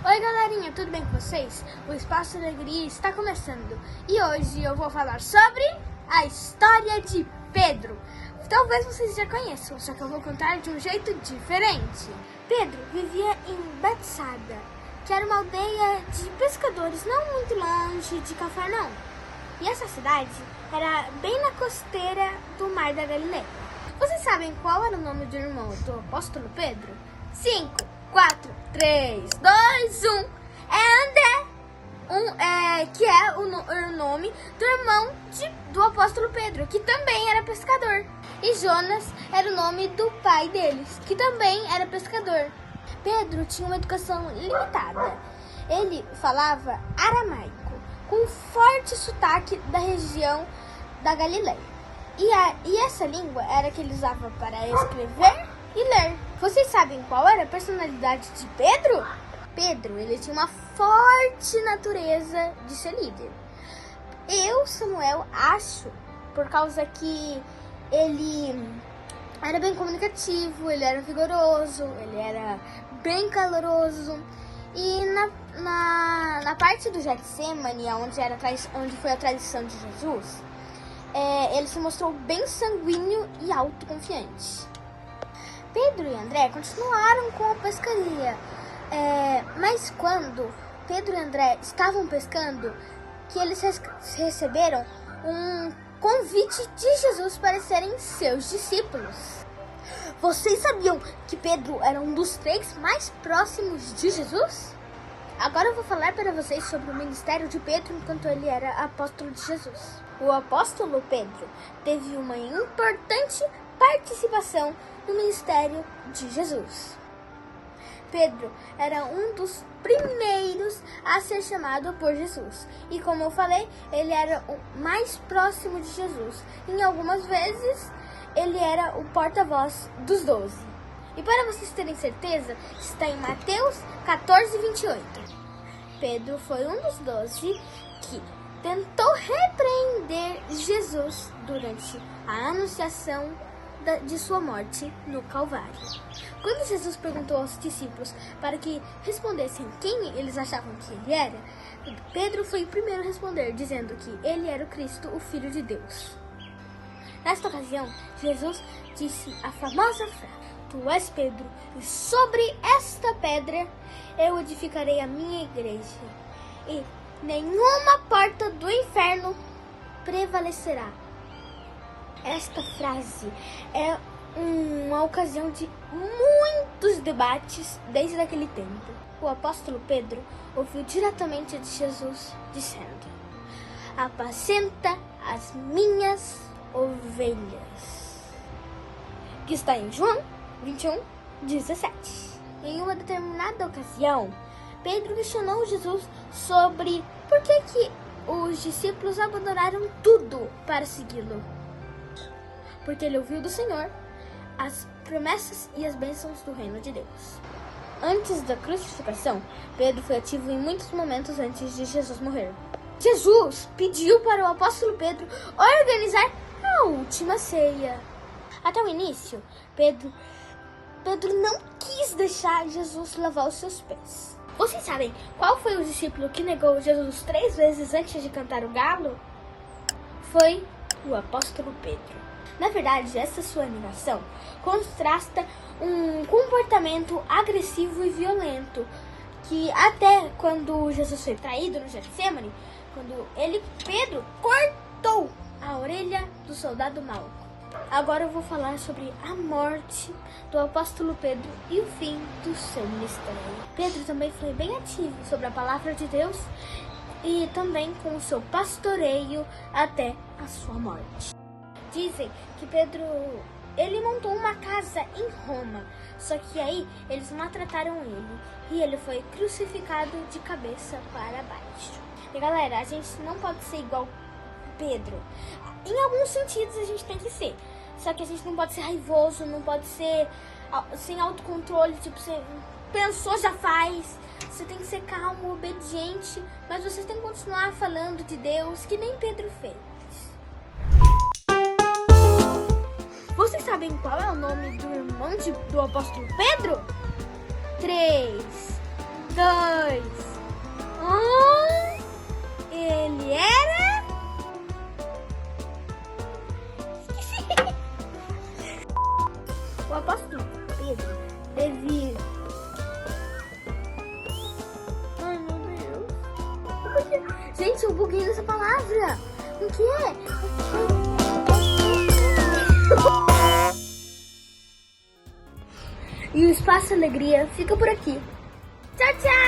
Oi galerinha, tudo bem com vocês? O Espaço Alegria está começando e hoje eu vou falar sobre a história de Pedro. Talvez vocês já conheçam, só que eu vou contar de um jeito diferente. Pedro vivia em Betsada, que era uma aldeia de pescadores não muito longe de Cafarnaum. E essa cidade era bem na costeira do Mar da Galileia. Vocês sabem qual era o nome do irmão do apóstolo Pedro? 5, 4, 3, 2, 1. É André, que é o nome do irmão do apóstolo Pedro, que também era pescador. E Jonas era o nome do pai deles, que também era pescador. Pedro tinha uma educação limitada. Ele falava aramaico, com forte sotaque da região da Galileia. E essa língua era que ele usava para escrever e ler. Vocês sabem qual era a personalidade de Pedro? Pedro, ele tinha uma forte natureza de ser líder. Eu, Samuel, acho, por causa que ele era bem comunicativo, ele era vigoroso, ele era bem caloroso. E na parte do Getsemane, onde foi a traição de Jesus, ele se mostrou bem sanguíneo e autoconfiante. Pedro e André continuaram com a pescaria, mas quando Pedro e André estavam pescando, que eles receberam um convite de Jesus para serem seus discípulos. Vocês sabiam que Pedro era um dos 3 mais próximos de Jesus? Agora eu vou falar para vocês sobre o ministério de Pedro enquanto ele era apóstolo de Jesus. O apóstolo Pedro teve uma importante participação no ministério de Jesus. Pedro era um dos primeiros a ser chamado por Jesus. E como eu falei, ele era o mais próximo de Jesus. Em algumas vezes, ele era o porta-voz dos 12. E para vocês terem certeza, está em Mateus 14, 28. Pedro foi um dos 12 que tentou repreender Jesus durante a anunciação de sua morte no Calvário. Quando Jesus perguntou aos discípulos para que respondessem quem eles achavam que ele era, Pedro foi o primeiro a responder, dizendo que ele era o Cristo, o Filho de Deus. Nesta ocasião, Jesus disse a famosa frase: "Tu és Pedro, e sobre esta pedra eu edificarei a minha igreja, e nenhuma porta do inferno prevalecerá." Esta frase é uma ocasião de muitos debates desde aquele tempo. O apóstolo Pedro ouviu diretamente de Jesus dizendo: "Apacenta as minhas ovelhas", que está em João 21, 17. Em uma determinada ocasião, Pedro questionou Jesus sobre por que os discípulos abandonaram tudo para segui-lo. Porque ele ouviu do Senhor as promessas e as bênçãos do reino de Deus. Antes da crucificação, Pedro foi ativo em muitos momentos antes de Jesus morrer. Jesus pediu para o apóstolo Pedro organizar a última ceia. Até o início, Pedro não quis deixar Jesus lavar os seus pés. Vocês sabem qual foi o discípulo que negou Jesus 3 vezes antes de cantar o galo? Foi o apóstolo Pedro. Na verdade, essa sua negação contrasta um comportamento agressivo e violento, que até quando Jesus foi traído no Getsemane, quando Pedro cortou a orelha do soldado Malco. Agora eu vou falar sobre a morte do apóstolo Pedro e o fim do seu ministério. Pedro também foi bem ativo sobre a palavra de Deus e também com o seu pastoreio até a sua morte. Dizem que Pedro, ele montou uma casa em Roma, só que aí eles maltrataram ele e ele foi crucificado de cabeça para baixo. E galera, a gente não pode ser igual Pedro. Em alguns sentidos a gente tem que ser. Só que a gente não pode ser raivoso, não pode ser sem autocontrole, tipo, você pensou, já faz. Você tem que ser calmo, obediente, mas você tem que continuar falando de Deus, que nem Pedro fez. Vocês sabem qual é o nome do irmão do apóstolo Pedro? 3, 2, 1. Ele era... O apóstolo Pedro teve... Ai, meu Deus. Gente, eu buguei nessa palavra. O que é? E o Espaço Alegria fica por aqui. Tchau, tchau!